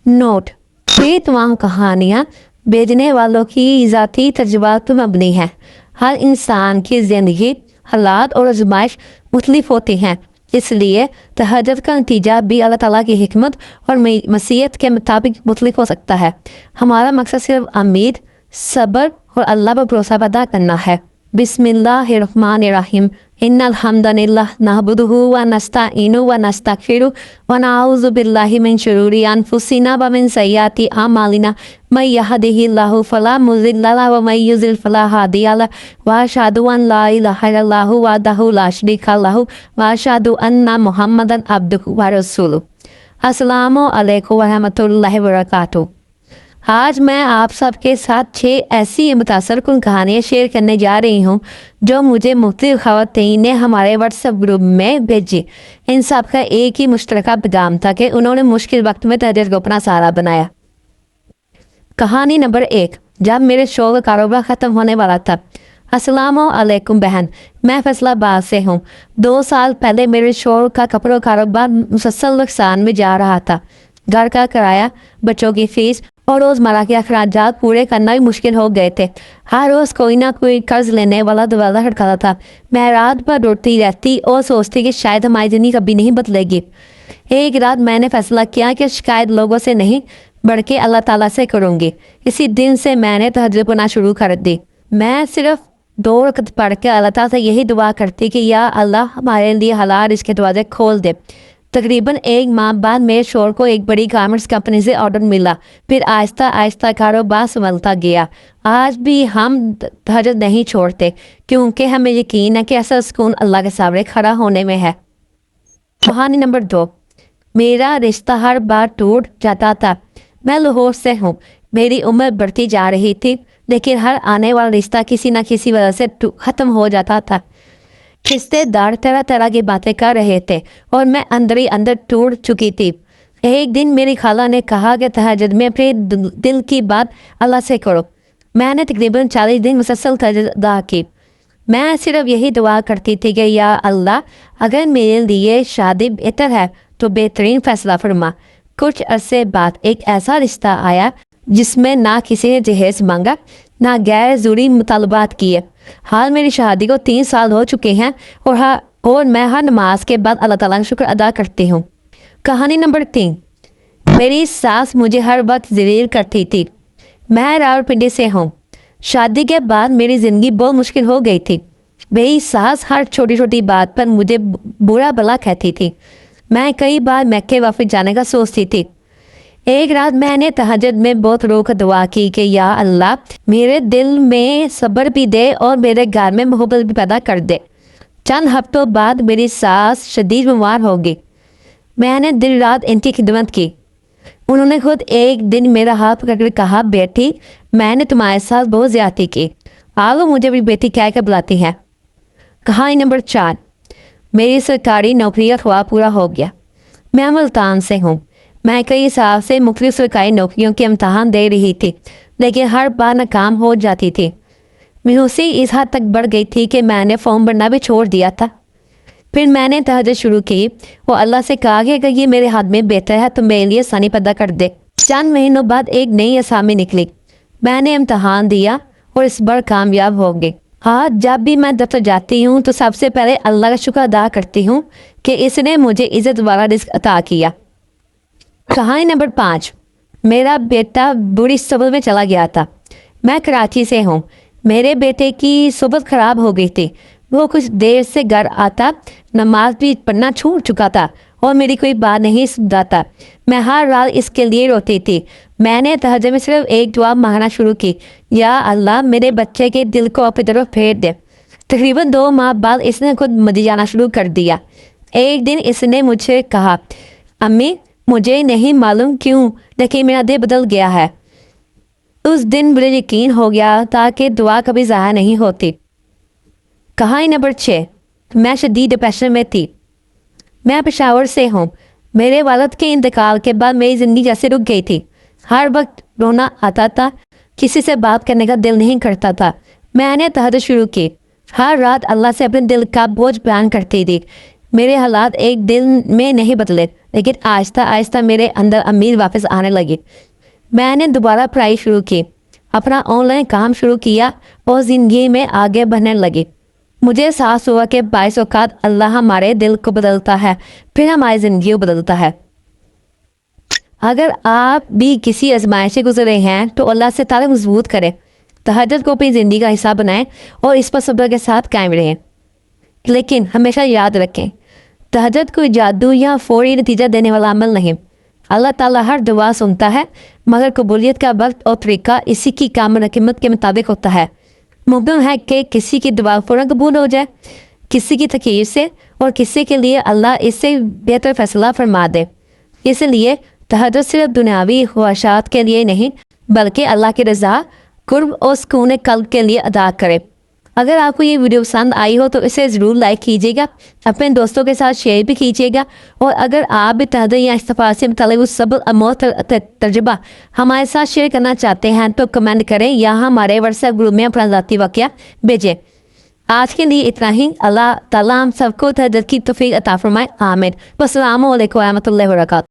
Note: ये तमाम कहानियाँ भेजने वालों की ज़ाती तजुर्बात पर मबनी है। हर इंसान की ज़िंदगी, हालात और आजमाइश मुख्तलिफ होती हैं, इसलिए तहज्जुद का नतीजा भी अल्लाह ताला की हिकमत और मसीहत के मुताबिक मुख्तलिफ हो सकता है। हमारा मकसद सिर्फ उम्मीद, सब्र और अल्लाह पर भरोसा पैदा करना है। बिस्मिल्लाहिर्रहमानिर्रहीम। इन्नल हम्दलिल्लाह नहमदुहु व नस्तईनु व नस्तगफिरु व नऊज़ु बिल्लाहि मिन शुरूरि अनफुसिना व मिन सय्यिआति अमालिना मय यहदिहिल्लाहु फला मुज़िल्ल लहु व मय युज़्लिल फला हादिय लहु व अशहदु अन ला इलाहा इल्लल्लाहु वहदहु ला शरीका लहु व अशहदु अन्ना मुहम्मदन अब्दुहु व रसूलुहु। अस्सलामु अलैकुम व रहमतुल्लाहि व बरकातुहू। आज मैं आप सबके साथ 6 ऐसी मुतासरकुन कहानियाँ शेयर करने जा रही हूँ जो मुझे मुख्तलिफ ख़वातीन ने हमारे व्हाट्सएप ग्रुप में भेजी। इन सब का एक ही मुश्तरका पैगाम था कि उन्होंने मुश्किल वक्त में तहज्जुद को अपना सहारा बनाया। कहानी नंबर 1: जब मेरे शौक का कारोबार ख़त्म होने वाला था। अस्सलामु अलैकुम बहन, मैं फैसलाबाद से हूँ। 2 साल पहले मेरे शौक का कपड़ों कारोबार मुसलसल नुकसान में जा रहा था। घर का किराया, बच्चों की फीस और रोज़मर्रा के अखराजात पूरे करना भी मुश्किल हो गए थे। हर रोज़ कोई ना कोई कर्ज लेने वाला दरवाज़ा खटखटाता था। मैं रात भर रोती रहती और सोचती कि शायद हमारी ज़िंदगी कभी नहीं बदलेगी। एक रात मैंने फैसला किया कि शिकायत लोगों से नहीं बल्कि अल्लाह ताला से करूँगी। इसी दिन से मैंने तहज्जुद पढ़ना शुरू कर दी। मैं सिर्फ 2 रकात पढ़ के अल्लाह ताला से यही दुआ करती कि या अल्लाह हमारे लिए हलाल रिज़्क़ के दरवाज़े खोल दे। तकरीबन 1 माह बाद मेरे शौहर को एक बड़ी गारमेंट्स कंपनी से ऑर्डर मिला। फिर आहिस्ता आहिस्ता कारोबार संभलता गया। आज भी हम तहज्जुद नहीं छोड़ते क्योंकि हमें यकीन है कि ऐसा सुकून अल्लाह के सामने खड़ा होने में है। कहानी नंबर 2: मेरा रिश्ता हर बार टूट जाता था। मैं लाहौर से हूँ। मेरी उम्र बढ़ती जा रही थी, लेकिन हर आने वाला रिश्ता किसी न किसी वजह से ख़त्म हो जाता था। रिश्तेदार तरह तरह की बातें कर रहे थे और मैं अंदर ही अंदर टूट चुकी थी। एक दिन मेरी खाला ने कहा कि तहज्जुद में अपने दिल की बात अल्लाह से करो। मैंने तकरीबन 40 दिन मुसलसल तहज्जुद अदा की। मैं सिर्फ यही दुआ करती थी कि या अल्लाह, अगर मेरे लिए शादी बेहतर है तो बेहतरीन फैसला फरमा। कुछ अरसे बाद एक ऐसा रिश्ता आया जिसमें ना किसी ने जहेज मांगा, ना गैर ज़रूरी मुतालबात किए। हाल मेरी शादी को 3 साल हो चुके हैं और मैं हर नमाज के बाद अल्लाह ताला का शुक्र अदा करती हूँ। कहानी नंबर 3: मेरी सास मुझे हर वक्त ज़लील करती थी। मैं रावलपिंडी से हूँ। शादी के बाद मेरी ज़िंदगी बहुत मुश्किल हो गई थी। मेरी सास हर छोटी छोटी बात पर मुझे बुरा भला कहती थी। मैं कई बार मक्के वापस जाने का सोचती थी। एक रात मैंने तहज्जुद में बहुत रोक दुआ की कि या अल्लाह, मेरे दिल में सब्र भी दे और मेरे घर में मोहब्बत भी पैदा कर दे। चंद हफ्तों बाद मेरी सास शदीद बीमार हो गई। मैंने दिन रात इनकी खिदमत की। उन्होंने खुद एक दिन मेरा हाथ पकड़कर कहा, बेटी, मैंने तुम्हारे साथ बहुत ज़्यादती की, आओ मुझे भी बेटी कह कर बुलाती हैं। कहानी नंबर 4: मेरी सरकारी नौकरी का ख्वाब पूरा हो गया। मैं मुल्तान से हूँ। मैं कई साल से मुख्तलिफ सरकारी नौकरियों के इम्तहान दे रही थी, लेकिन हर बार नाकाम हो जाती थी। मायूसी इस हद तक बढ़ गई थी कि मैंने फॉर्म भरना भी छोड़ दिया था। फिर मैंने तहज्जुद शुरू की। वो अल्लाह से कहा कि अगर ये मेरे हाथ में बेहतर है तो मेरे लिए आसानी पैदा कर दे। चंद महीनों बाद एक नई असामी निकली। मैंने इम्तहान दिया और इस बार कामयाब हो गई। हाँ, जब भी मैं दफ्तर जाती हूँ तो सबसे पहले अल्लाह का शुक्र अदा करती हूँ कि इसने मुझे इज़्ज़त वाला रिज़्क़ अता किया। कहानी नंबर 5: मेरा बेटा बुरी सोबत में चला गया था। मैं कराची से हूँ। मेरे बेटे की सोबत ख़राब हो गई थी। वो कुछ देर से घर आता, नमाज भी पढ़ना छूट चुका था और मेरी कोई बात नहीं सुनता था। मैं हर रात इसके लिए रोती थी। मैंने तहज्जुद में सिर्फ एक दुआ मांगना शुरू की, या अल्लाह, मेरे बच्चे के दिल को अपनी तरफ फेर दे। तकरीबन 2 माह बाद इसने खुद मदीना जाना शुरू कर दिया। एक दिन इसने मुझे कहा, अम्मी, मुझे नहीं मालूम क्यों, लेकिन मेरा दिल बदल गया है। उस दिन मुझे यकीन हो गया था कि दुआ कभी ज़ाया नहीं होती। कहानी नंबर 6: मैं शदीद डिप्रेशन में थी। मैं पेशावर से हूँ। मेरे वालिद के इंतकाल के बाद मेरी ज़िंदगी जैसे रुक गई थी। हर वक्त रोना आता था, किसी से बात करने का दिल नहीं करता था। मैंने तहज्जुद शुरू की। हर रात अल्लाह से अपने दिल का बोझ बयान करती थी। मेरे हालात एक दिन में नहीं बदले, لیکن آہستہ آہستہ میرے اندر امید واپس آنے لگی. میں نے دوبارہ پڑھائی شروع کی, اپنا آن لائن کام شروع کیا اور زندگی میں آگے بڑھنے لگی. مجھے احساس ہوا کہ بعض اوقات اللہ ہمارے دل کو بدلتا ہے, پھر ہماری زندگی کو بدلتا ہے. اگر آپ بھی کسی آزمائش سے گزر رہے ہیں تو اللہ سے تعلق مضبوط کریں, تہجد کو اپنی زندگی کا حصہ بنائیں اور اس پر صبر کے ساتھ قائم رہیں. لیکن ہمیشہ یاد رکھیں, تہجد کوئی جادو یا فوری نتیجہ دینے والا عمل نہیں. اللہ تعالیٰ ہر دعا سنتا ہے, مگر قبولیت کا وقت اور طریقہ اسی کی کامل حکمت کے مطابق ہوتا ہے. ممکن ہے کہ کسی کی دعا فوراً قبول ہو جائے, کسی کی تخیر سے, اور کسی کے لیے اللہ اس سے بہتر فیصلہ فرما دے. اس لیے تہجد صرف دنیاوی خواہشات کے لیے نہیں بلکہ اللہ کی رضا, قرب اور سکون قلب کے لیے ادا کرے. اگر آپ کو یہ ویڈیو پسند آئی ہو تو اسے ضرور لائک کیجیے گا, اپنے دوستوں کے ساتھ شیئر بھی کیجیے گا. اور اگر آپ بھی تہجد یا استغفار سے متعلق صبر اور تجربہ ہمارے ساتھ شیئر کرنا چاہتے ہیں تو کمنٹ کریں یا ہمارے واٹس ایپ گروپ میں اپنا ذاتی واقعہ بھیجیں. آج کے لیے اتنا ہی. اللہ تعالیٰ ہم سب کو تہجد کی توفیق عطا فرمائے, آمین. السلام علیکم ورحمۃ اللہ وبرکاتہ.